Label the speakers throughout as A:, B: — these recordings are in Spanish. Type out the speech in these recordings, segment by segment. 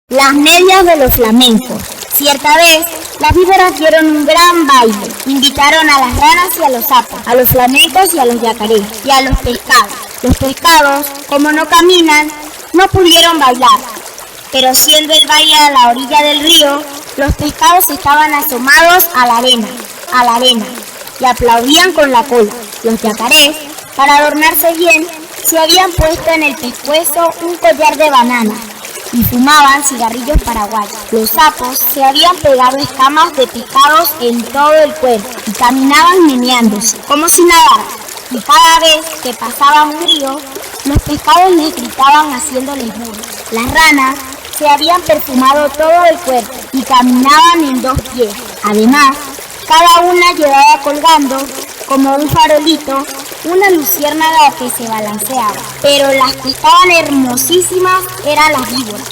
A: Las medias de los flamencos. Cierta vez, las víboras dieron un gran baile. Invitaron a las ranas y a los sapos, a los flamencos y a los yacarés, y a los pescados. Los pescados, como no caminan, no pudieron bailar. Pero siendo el baile a la orilla del río, los pescados estaban asomados a la arena, y aplaudían con la cola. Los yacarés, para adornarse bien, se habían puesto en el pescuezo un collar de banana y fumaban cigarrillos paraguayos. Los sapos se habían pegado escamas de pescados en todo el cuerpo y caminaban meneándose, como si nadaran. Y cada vez que pasaban un río, los pescados les gritaban haciéndoles burlas. Las ranas se habían perfumado todo el cuerpo y caminaban en dos pies. Además, cada una llevaba colgando, como un farolito, una luciérnaga que se balanceaba. Pero las que estaban hermosísimas eran las víboras.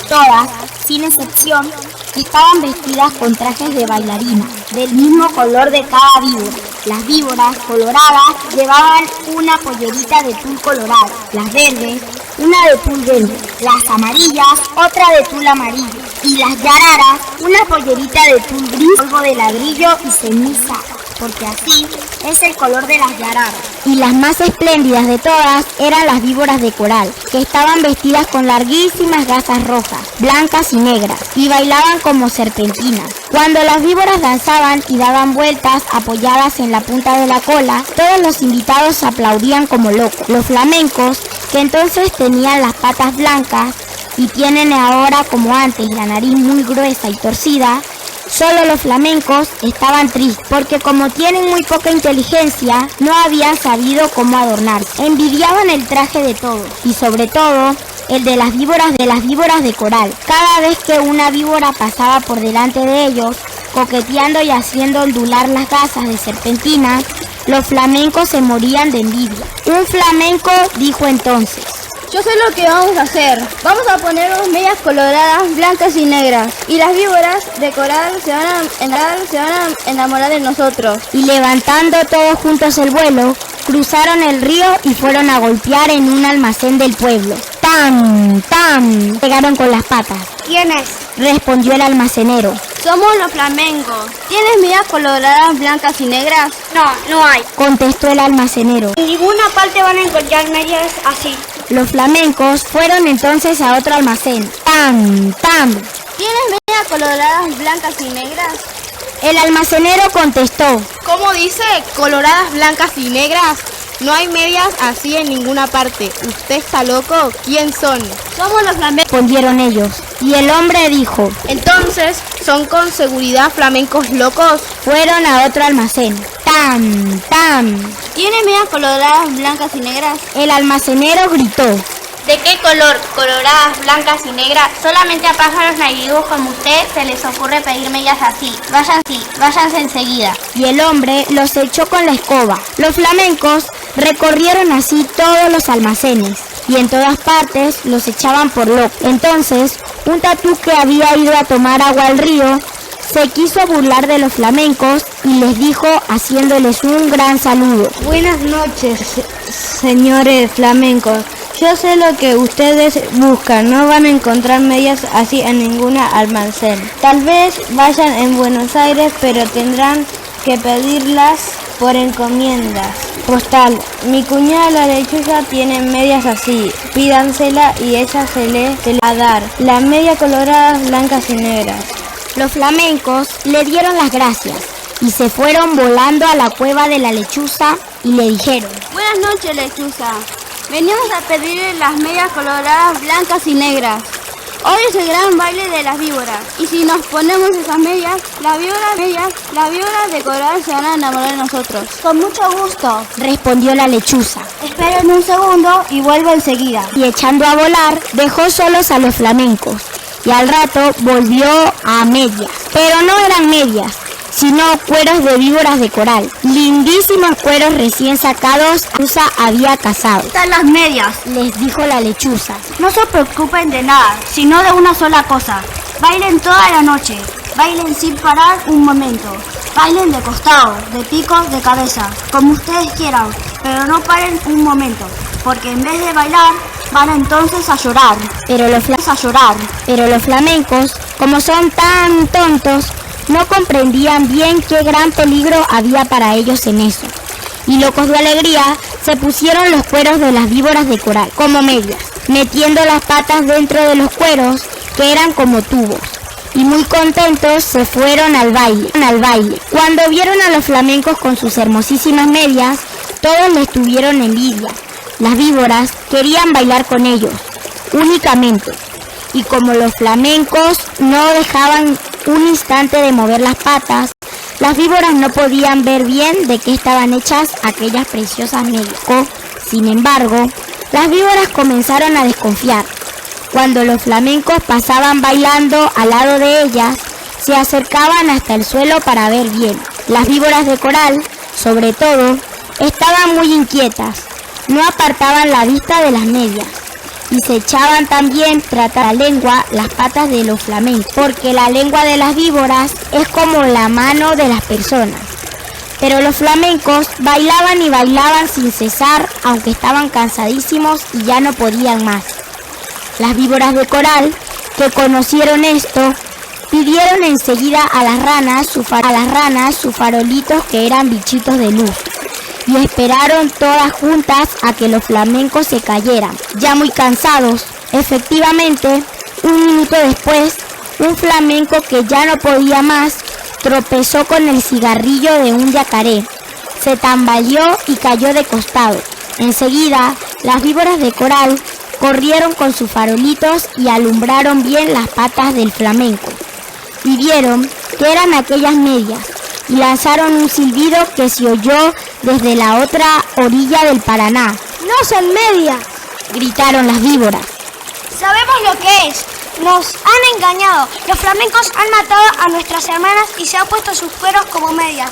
A: Todas, sin excepción, estaban vestidas con trajes de bailarina, del mismo color de cada víbora. Las víboras coloradas llevaban una pollerita de tul colorado, las verdes, una de tul verde, las amarillas, otra de tul amarillo, y las yararas, una pollerita de tul gris, polvo de ladrillo y ceniza, porque así es el color de las yararas. Y las más espléndidas de todas eran las víboras de coral, que estaban vestidas con larguísimas gasas rojas, blancas y negras, y bailaban como serpentinas. Cuando las víboras danzaban y daban vueltas apoyadas en la punta de la cola, todos los invitados aplaudían como locos. Los flamencos, que entonces tenían las patas blancas y tienen ahora como antes la nariz muy gruesa y torcida, solo los flamencos estaban tristes, porque como tienen muy poca inteligencia, no habían sabido cómo adornarse. Envidiaban el traje de todos, y sobre todo el de las víboras de coral. Cada vez que una víbora pasaba por delante de ellos, coqueteando y haciendo ondular las gasas de serpentinas, los flamencos se morían de envidia. Un flamenco dijo entonces:
B: yo sé lo que vamos a hacer. Vamos a ponernos medias coloradas, blancas y negras. Y las víboras de coral se van a enamorar de nosotros.
A: Y levantando todos juntos el vuelo, cruzaron el río y fueron a golpear en un almacén del pueblo. ¡Tam! ¡Tam! Pegaron con las patas.
B: ¿Quién es?,
A: respondió el almacenero.
B: Somos los flamencos. ¿Tienes medias coloradas, blancas y negras?
C: No hay,
A: contestó el almacenero.
C: En ninguna parte van a encontrar medias así.
A: Los flamencos fueron entonces a otro almacén. ¡Tam! ¡Tam!
B: ¿Tienes medias coloradas, blancas y negras?
A: El almacenero contestó.
B: ¿Cómo dice? ¿Coloradas, blancas y negras? No hay medias así en ninguna parte. ¿Usted está loco? ¿Quién son? Somos los flamencos,
A: respondieron ellos. Y el hombre dijo:
B: entonces, ¿son con seguridad flamencos locos?
A: Fueron a otro almacén. ¡Tam! ¡Tam!
B: ¿Tiene medias coloradas, blancas y negras?
A: El almacenero gritó.
C: ¿De qué color? Coloradas, blancas y negras. Solamente a pájaros naivos como usted se les ocurre pedir medias así. Váyanse enseguida.
A: Y el hombre los echó con la escoba. Los flamencos recorrieron así todos los almacenes y en todas partes los echaban por locos. Entonces, un tatú que había ido a tomar agua al río se quiso burlar de los flamencos y les dijo, haciéndoles un gran saludo:
B: buenas noches, señores flamencos. Yo sé lo que ustedes buscan, no van a encontrar medias así en ninguna almacén. Tal vez vayan en Buenos Aires, pero tendrán que pedirlas por encomiendas postal. Mi cuñada la lechuza tiene medias así, pídansela y ella se le va a dar. Las medias coloradas, blancas y negras.
A: Los flamencos le dieron las gracias y se fueron volando a la cueva de la lechuza y le dijeron:
B: buenas noches, lechuza. Venimos a pedirle las medias coloradas, blancas y negras. Hoy es el gran baile de las víboras. Y si nos ponemos esas medias, las víboras de coral se van a enamorar de nosotros.
A: Con mucho gusto, respondió la lechuza.
C: Esperen un segundo y vuelvo enseguida.
A: Y echando a volar, dejó solos a los flamencos. Y al rato volvió a medias. Pero no eran medias, sino cueros de víboras de coral. Lindísimos cueros recién sacados, Lechuza había cazado.
C: Están las medias,
A: les dijo la lechuza.
C: No se preocupen de nada, sino de una sola cosa. Bailen toda la noche, bailen sin parar un momento. Bailen de costado, de pico, de cabeza, como ustedes quieran, pero no paren un momento, porque en vez de bailar, van entonces a llorar.
A: Pero los flamencos, como son tan tontos, no comprendían bien qué gran peligro había para ellos en eso. Y locos de alegría, se pusieron los cueros de las víboras de coral como medias, metiendo las patas dentro de los cueros, que eran como tubos. Y muy contentos se fueron al baile. Cuando vieron a los flamencos con sus hermosísimas medias, todos les tuvieron envidia. Las víboras querían bailar con ellos, únicamente. Y como los flamencos no dejaban un instante de mover las patas, las víboras no podían ver bien de qué estaban hechas aquellas preciosas medias. Sin embargo, las víboras comenzaron a desconfiar. Cuando los flamencos pasaban bailando al lado de ellas, se acercaban hasta el suelo para ver bien. Las víboras de coral, sobre todo, estaban muy inquietas. No apartaban la vista de las medias y se echaban también tratar la lengua, las patas de los flamencos, porque la lengua de las víboras es como la mano de las personas. Pero los flamencos bailaban y bailaban sin cesar, aunque estaban cansadísimos y ya no podían más. Las víboras de coral, que conocieron esto, pidieron enseguida a las ranas sus farolitos, que eran bichitos de luz, y esperaron todas juntas a que los flamencos se cayeran, ya muy cansados. Efectivamente, un minuto después, un flamenco que ya no podía más tropezó con el cigarrillo de un yacaré, se tambaleó y cayó de costado. Enseguida, las víboras de coral corrieron con sus farolitos y alumbraron bien las patas del flamenco, y vieron que eran aquellas medias, y lanzaron un silbido que se oyó desde la otra orilla del Paraná.
B: ¡No son medias!,
A: gritaron las víboras.
C: Sabemos lo que es. Nos han engañado. Los flamencos han matado a nuestras hermanas y se han puesto sus cueros como medias.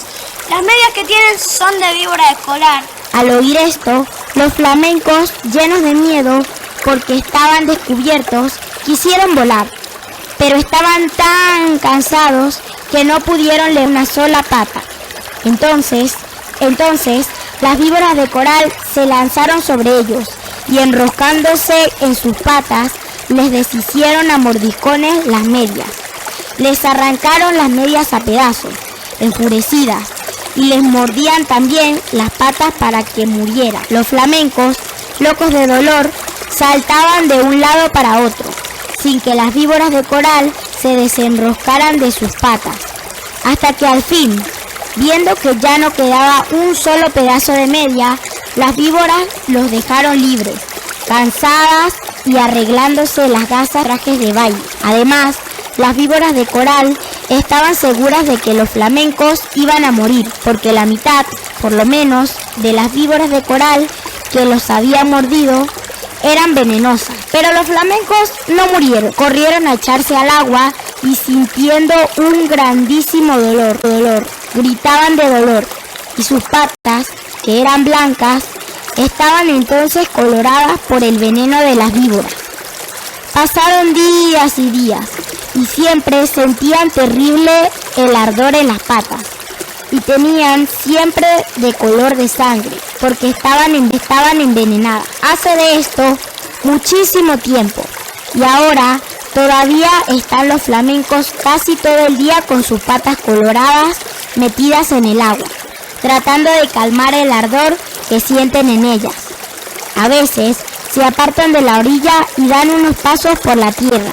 C: Las medias que tienen son de víbora de coral.
A: Al oír esto, los flamencos, llenos de miedo porque estaban descubiertos, quisieron volar, pero estaban tan cansados que no pudieron leer una sola pata. Entonces, las víboras de coral se lanzaron sobre ellos y, enroscándose en sus patas, les deshicieron a mordiscones las medias. Les arrancaron las medias a pedazos, enfurecidas, y les mordían también las patas para que murieran. Los flamencos, locos de dolor, saltaban de un lado para otro, sin que las víboras de coral se desenroscaran de sus patas, hasta que al fin, viendo que ya no quedaba un solo pedazo de media, las víboras los dejaron libres, cansadas y arreglándose las gasas trajes de baile. Además, las víboras de coral estaban seguras de que los flamencos iban a morir, porque la mitad, por lo menos, de las víboras de coral que los habían mordido eran venenosas. Pero los flamencos no murieron, corrieron a echarse al agua y, sintiendo un grandísimo dolor, gritaban de dolor, y sus patas, que eran blancas, estaban entonces coloradas por el veneno de las víboras. Pasaron días y días, y siempre sentían terrible el ardor en las patas, y tenían siempre de color de sangre, porque estaban envenenadas. Hace de esto muchísimo tiempo, y ahora todavía están los flamencos casi todo el día con sus patas coloradas metidas en el agua, tratando de calmar el ardor que sienten en ellas. A veces se apartan de la orilla y dan unos pasos por la tierra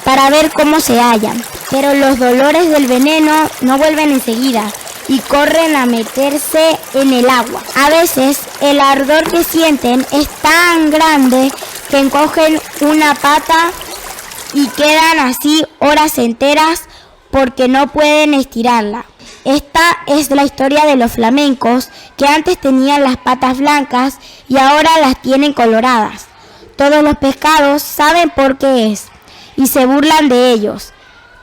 A: para ver cómo se hallan, pero los dolores del veneno no vuelven enseguida y corren a meterse en el agua. A veces el ardor que sienten es tan grande que encogen una pata y quedan así horas enteras porque no pueden estirarla. Esta es la historia de los flamencos, que antes tenían las patas blancas y ahora las tienen coloradas. Todos los pescados saben por qué es y se burlan de ellos,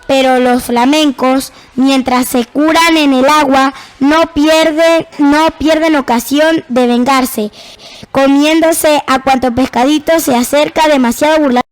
A: pero los flamencos, mientras se curan en el agua, no pierden ocasión de vengarse, comiéndose a cuanto pescadito se acerca demasiado burlando.